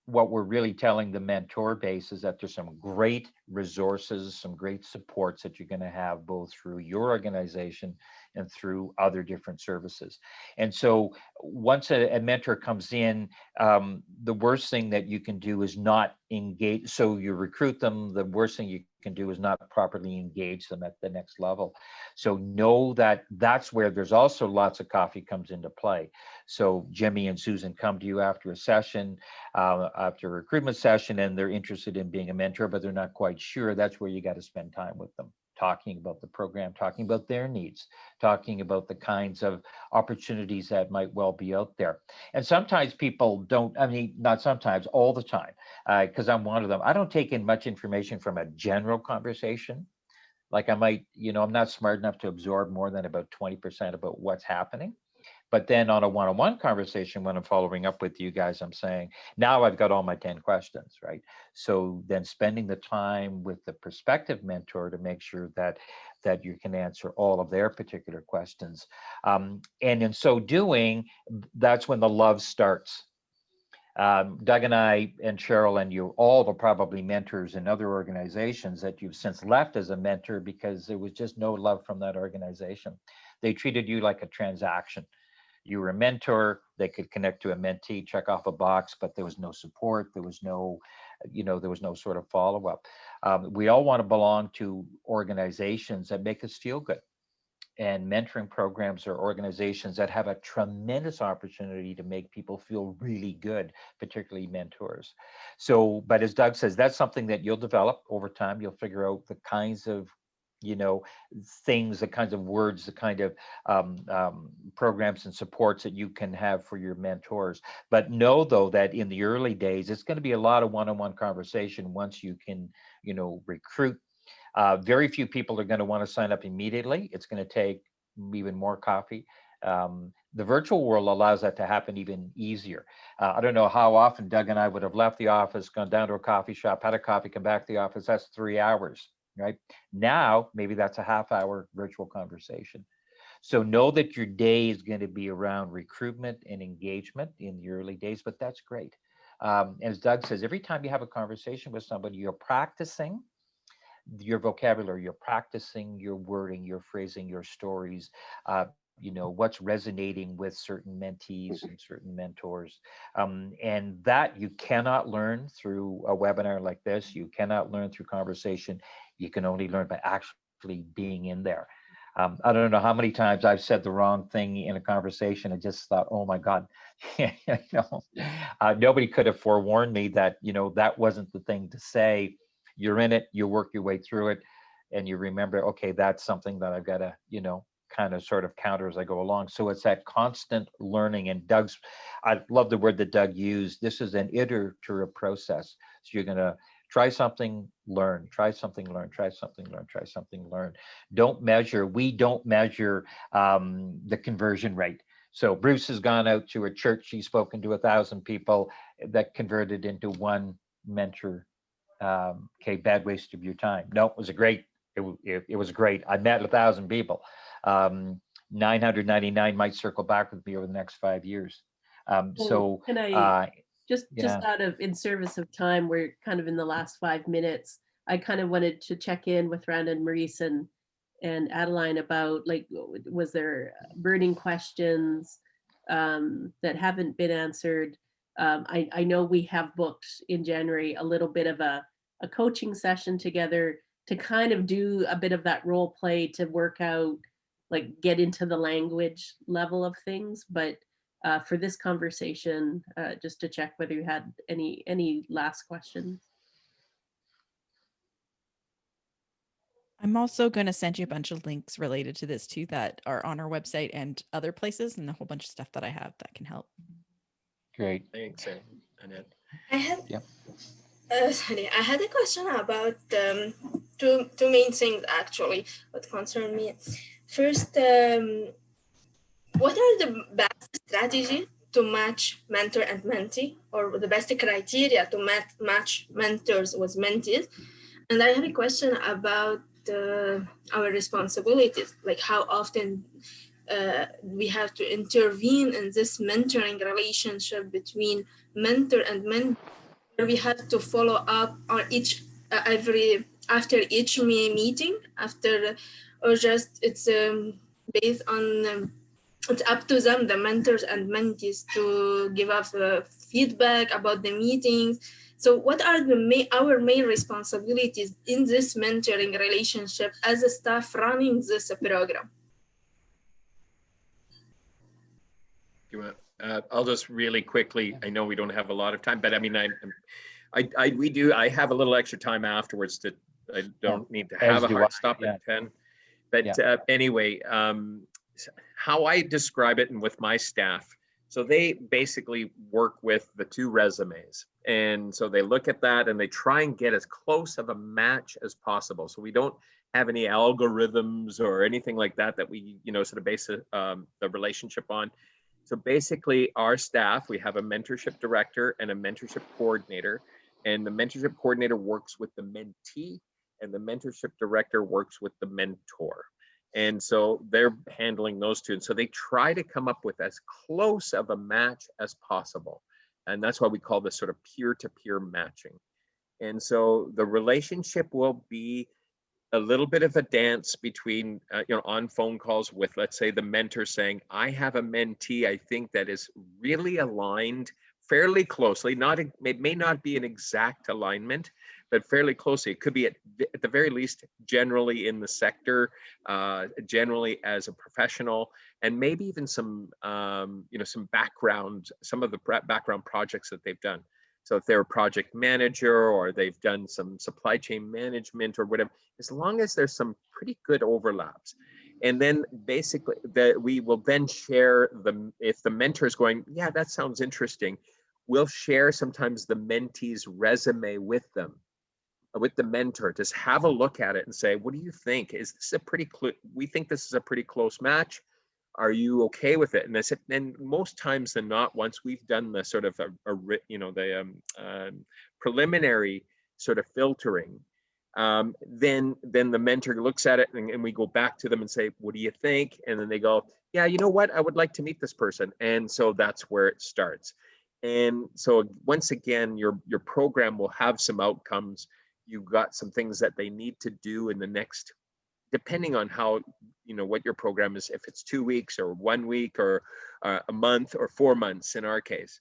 What we're really telling the mentor base is that there's some great resources, some great supports that you're going to have both through your organization and through other different services. And so once a mentor comes in, the worst thing that you can do is not engage. So you recruit them, the worst thing you can do is not properly engage them at the next level. So know that that's where there's also lots of coffee comes into play. So Jimmy and Susan come to you after a session, after a recruitment session, and they're interested in being a mentor, but they're not quite sure. That's where you got to spend time with them. talking about the program, talking about their needs, talking about the kinds of opportunities that might well be out there. And sometimes people don't, I mean, not sometimes, all the time, because I'm one of them. I don't take in much information from a general conversation. Like I might, you know, I'm not smart enough to absorb more than about 20% about what's happening. But then on a one-on-one conversation, when I'm following up with you guys, I'm saying, now I've got all my 10 questions, right? So then spending the time with the prospective mentor to make sure that you can answer all of their particular questions. And in so doing, that's when the love starts. Doug and I and Cheryl and you all are probably mentors in other organizations that you've since left as a mentor because there was just no love from that organization. They treated you like a transaction. You were a mentor, they could connect to a mentee, check off a box, but there was no support. There was no, you know, there was no sort of follow-up. We all want to belong to organizations that make us feel good. And mentoring programs are organizations that have a tremendous opportunity to make people feel really good, particularly mentors. So, but as Doug says, that's something that you'll develop over time. You'll figure out the kinds of, you know, things, the kinds of words, the kind of programs and supports that you can have for your mentors. But know though that in the early days, it's going to be a lot of one-on-one conversation once you can, you know, recruit. Very few people are going to want to sign up immediately. It's going to take even more coffee. The virtual world allows that to happen even easier. I don't know how often Doug and I would have left the office, gone down to a coffee shop, had a coffee, come back to the office. That's 3 hours. Right now, maybe that's a half-hour virtual conversation. So know that your day is going to be around recruitment and engagement in the early days, but that's great. As Doug says, every time you have a conversation with somebody, you're practicing your vocabulary, you're practicing your wording, your phrasing, your stories, you know, what's resonating with certain mentees and certain mentors. And that you cannot learn through a webinar like this. You cannot learn through conversation. You can only learn by actually being in there. I don't know how many times I've said the wrong thing in a conversation and just thought, oh my God, you know, nobody could have forewarned me that, you know, that wasn't the thing to say. You're in it, you work your way through it, and you remember, okay, that's something that I've got to, you know, kind of sort of counter as I go along. So it's that constant learning. And Doug's, I love the word that Doug used. This is an iterative process. So you're going to try something, learn, try something, learn, try something, learn, try something, learn. We don't measure the conversion rate. So Bruce has gone out to a church. He's spoken to 1,000 people that converted into one mentor. Okay, bad waste of your time. No, it was it was great. I met 1,000 people. 999 might circle back with me over the next 5 years. So can I just yeah. out of in service of time, we're kind of in the last 5 minutes. I kind of wanted to check in with Randa and Maurice and Adeline about, like, was there burning questions that haven't been answered? I know we have booked in January a little bit of a coaching session together to kind of do a bit of that role play to work out, like, get into the language level of things. But for this conversation, just to check whether you had any last questions. I'm also going to send you a bunch of links related to this too that are on our website and other places, and a whole bunch of stuff that I have that can help. Great. Thanks, Annette. I had Yep. I had a question about two main things actually what concern me. First, what are the best strategy to match mentor and mentee, or the best criteria to match mentors with mentees? And I have a question about our responsibilities, like how often we have to intervene in this mentoring relationship between mentor and mentee. We have to follow up on each after each meeting, or just it's based on it's up to them, the mentors and mentees, to give us feedback about the meetings. So what are our main responsibilities in this mentoring relationship as a staff running this program? I'll just really quickly, I know we don't have a lot of time, but I mean, I have a little extra time afterwards to I don't need to as have a do hard I, stop yeah. at 10. But Yeah. anyway, how I describe it and with my staff, so they basically work with the 2 resumes. And so they look at that and they try and get as close of a match as possible. So we don't have any algorithms or anything like that that we, sort of base the relationship on. So basically our staff, we have a mentorship director and a mentorship coordinator, and the mentorship coordinator works with the mentee and the mentorship director works with the mentor. And so they're handling those 2. And so they try to come up with as close of a match as possible. And that's why we call this sort of peer-to-peer matching. And so the relationship will be a little bit of a dance between, on phone calls with, let's say, the mentor saying, I have a mentee I think that is really aligned fairly closely. It may not be an exact alignment, but fairly closely. It could be at the very least generally in the sector, generally as a professional, and maybe even some, some background, some of the background projects that they've done. So if they're a project manager or they've done some supply chain management or whatever, as long as there's some pretty good overlaps. And then basically we will then share if the mentor is going, yeah, that sounds interesting, we'll share sometimes the mentee's resume with them, with the mentor, just have a look at it and say, what do you think? Is this we think this is a pretty close match. Are you okay with it? And I said, and most times than not, once we've done the sort of preliminary sort of filtering, then the mentor looks at it and we go back to them and say, what do you think? And then they go, yeah, you know what? I would like to meet this person. And so that's where it starts. And so once again, your program will have some outcomes. You've got some things that they need to do in the next, depending on how, what your program is, if it's 2 weeks or 1 week or a month or 4 months in our case.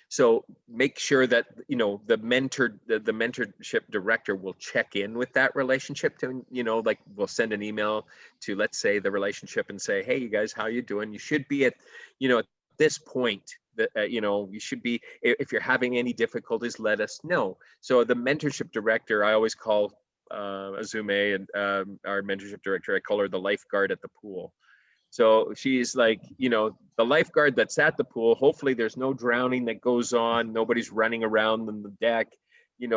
So make sure that, the mentorship director will check in with that relationship to, like we'll send an email to, let's say, the relationship and say, hey, you guys, how you doing? You should be at, at this point that, you should be, if you're having any difficulties, let us know. So the mentorship director, I always call Azume and our mentorship director, I call her the lifeguard at the pool. So she's like, the lifeguard that's at the pool, hopefully there's no drowning that goes on, nobody's running around on the deck.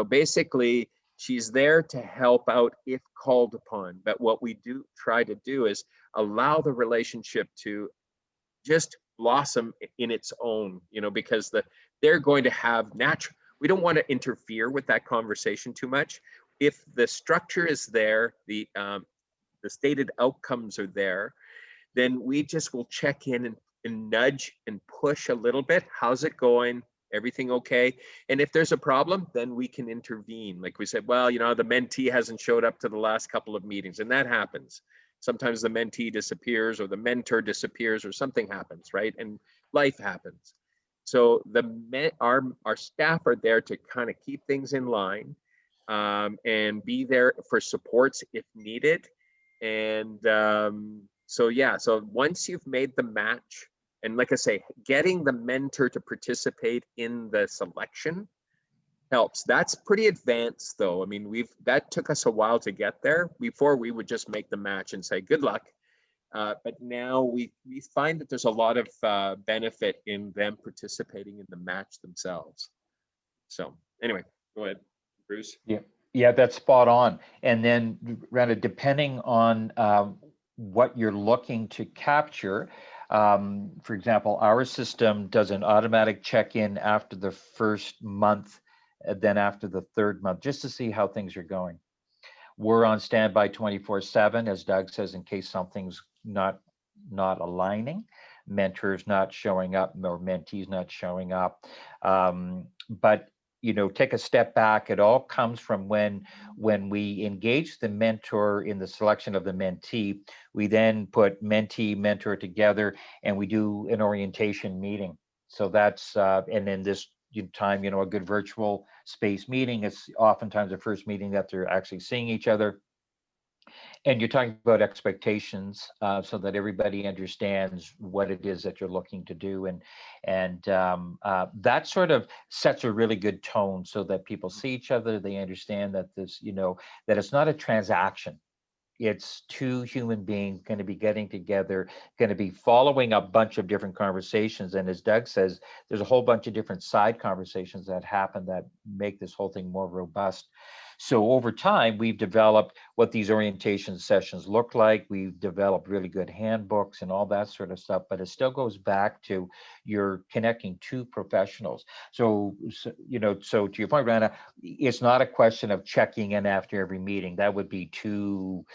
Basically she's there to help out if called upon. But what we do try to do is allow the relationship to just blossom in its own, because they're going to have we don't want to interfere with that conversation too much. If the structure is there, the stated outcomes are there, then we just will check in and nudge and push a little bit. How's it going? Everything okay? And if there's a problem, then we can intervene. Like we said, well, the mentee hasn't showed up to the last couple of meetings, and that happens. Sometimes the mentee disappears or the mentor disappears or something happens, right? And life happens. So our staff are there to kind of keep things in line and be there for supports if needed. And so once you've made the match, and like I say, getting the mentor to participate in the selection helps. That's pretty advanced though. I mean, that took us a while to get there. Before we would just make the match and say, good luck. But now we find that there's a lot of benefit in them participating in the match themselves. So anyway, go ahead, Bruce. Yeah, that's spot on. And then, Rana, depending on what you're looking to capture, for example, our system does an automatic check-in after the first month, then after the third month, just to see how things are going. We're on standby 24/7, as Doug says, in case something's not aligning, mentors not showing up or mentees not showing up. But take a step back. It all comes from when we engage the mentor in the selection of the mentee. We then put mentee mentor together and we do an orientation meeting. So that's and then this time, a good virtual space meeting. It's oftentimes the first meeting that they're actually seeing each other. And you're talking about expectations, so that everybody understands what it is that you're looking to do, and that sort of sets a really good tone, so that people see each other. They understand that this, that it's not a transaction. It's two human beings going to be getting together, going to be following a bunch of different conversations. And as Doug says, there's a whole bunch of different side conversations that happen that make this whole thing more robust. So over time, we've developed what these orientation sessions look like. We've developed really good handbooks and all that sort of stuff, but it still goes back to you're connecting two professionals. So to your point, Rana, it's not a question of checking in after every meeting. That would be too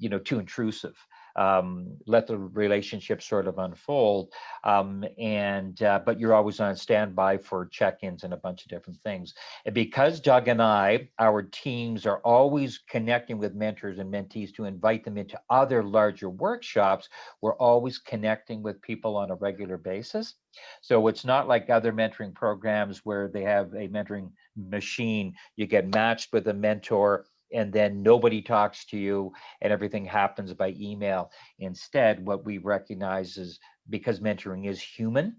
intrusive. Let the relationship sort of unfold. But you're always on standby for check-ins and a bunch of different things. And because Doug and our teams are always connecting with mentors and mentees to invite them into other larger workshops, we're always connecting with people on a regular basis. So it's not like other mentoring programs where they have a mentoring machine. You get matched with a mentor, and then nobody talks to you and everything happens by email. Instead, what we recognize is, because mentoring is human,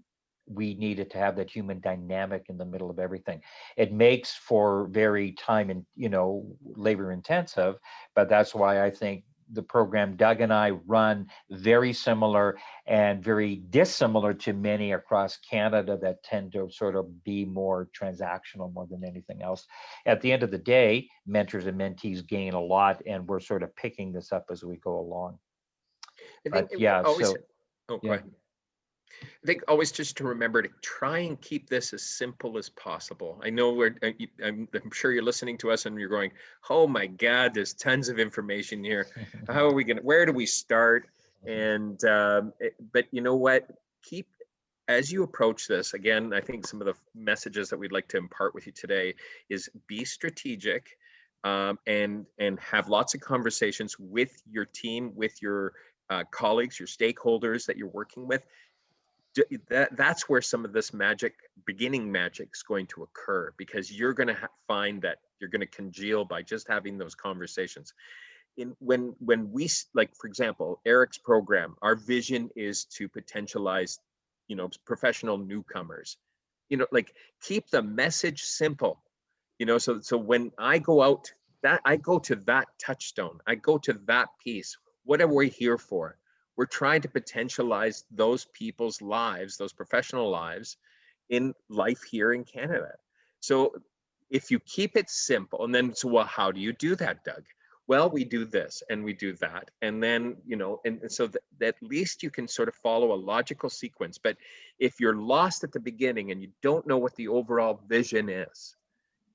we needed to have that human dynamic in the middle of everything. It makes for very time and labor intensive, but that's why I think the program Doug and I run very similar and very dissimilar to many across Canada that tend to sort of be more transactional more than anything else. At the end of the day, mentors and mentees gain a lot, and we're sort of picking this up as we go along. I think go ahead. I think always just to remember to try and keep this as simple as possible. I know I'm sure you're listening to us and you're going, oh my God, there's tons of information here. How are we where do we start? And, but you know what, as you approach this, again, I think some of the messages that we'd like to impart with you today is be strategic, and have lots of conversations with your team, with your colleagues, your stakeholders that you're working with. That's where some of this beginning magic is going to occur, because you're going to find that you're going to congeal by just having those conversations. When we, like, for example, ERIEC's program, our vision is to potentialize, professional newcomers, like, keep the message simple, so when I go out, I go to that touchstone, I go to that piece. What are we here for? We're trying to potentialize those people's lives, those professional lives in life here in Canada. So if you keep it simple, and then, so, well, how do you do that, Doug? Well, we do this and we do that. And then, and so that at least you can sort of follow a logical sequence. But if you're lost at the beginning and you don't know what the overall vision is,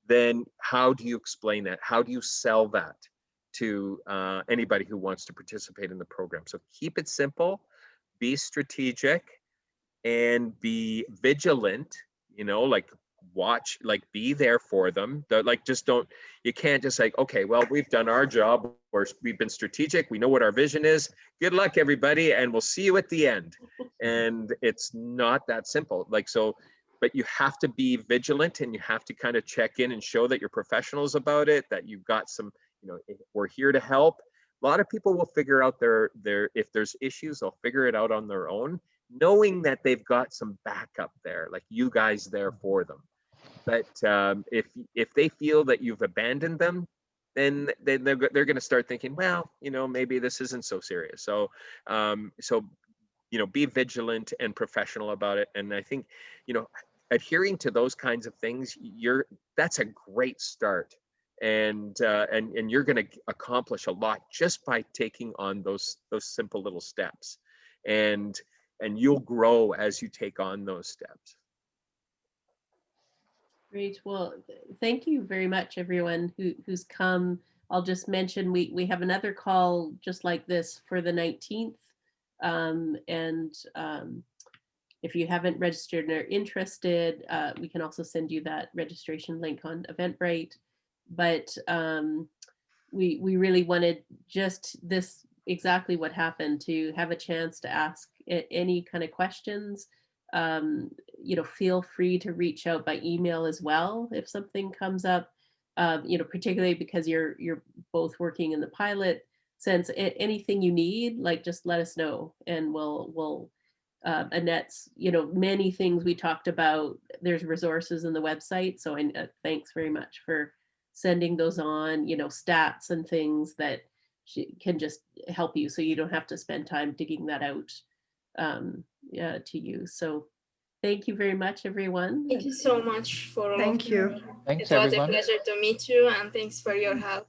then how do you explain that? How do you sell that to anybody who wants to participate in the program? So keep it simple, be strategic, and be vigilant, like watch, like be there for them. Like, just don't, you can't just like, okay, well, we've done our job, or we've been strategic, we know what our vision is, good luck everybody, and we'll see you at the end. And it's not that simple. Like, so, but you have to be vigilant, and you have to kind of check in and show that you're professionals about it, that you've got some, we're here to help. A lot of people will figure out if there's issues, they'll figure it out on their own, knowing that they've got some backup there, like you guys there for them. But if they feel that you've abandoned them, then they're going to start thinking, well, maybe this isn't so serious. So be vigilant and professional about it. And I think, adhering to those kinds of things, that's a great start. And you're going to accomplish a lot just by taking on those simple little steps, and you'll grow as you take on those steps. Great. Well, thank you very much, everyone who's come. I'll just mention we have another call just like this for the 19th, if you haven't registered and are interested, we can also send you that registration link on Eventbrite. But we really wanted just this, exactly what happened, to have a chance to ask any kind of questions. Feel free to reach out by email as well if something comes up, particularly because you're both working in the pilot. sense, anything you need, like just let us know, and we'll Annette's, many things we talked about, there's resources in the website. So thanks very much for sending those on, stats and things that she can just help you so you don't have to spend time digging that out to you. So thank you very much, everyone. Thank you so much for all Thank of you. Thanks, It was everyone. a pleasure to meet you, and thanks for your help.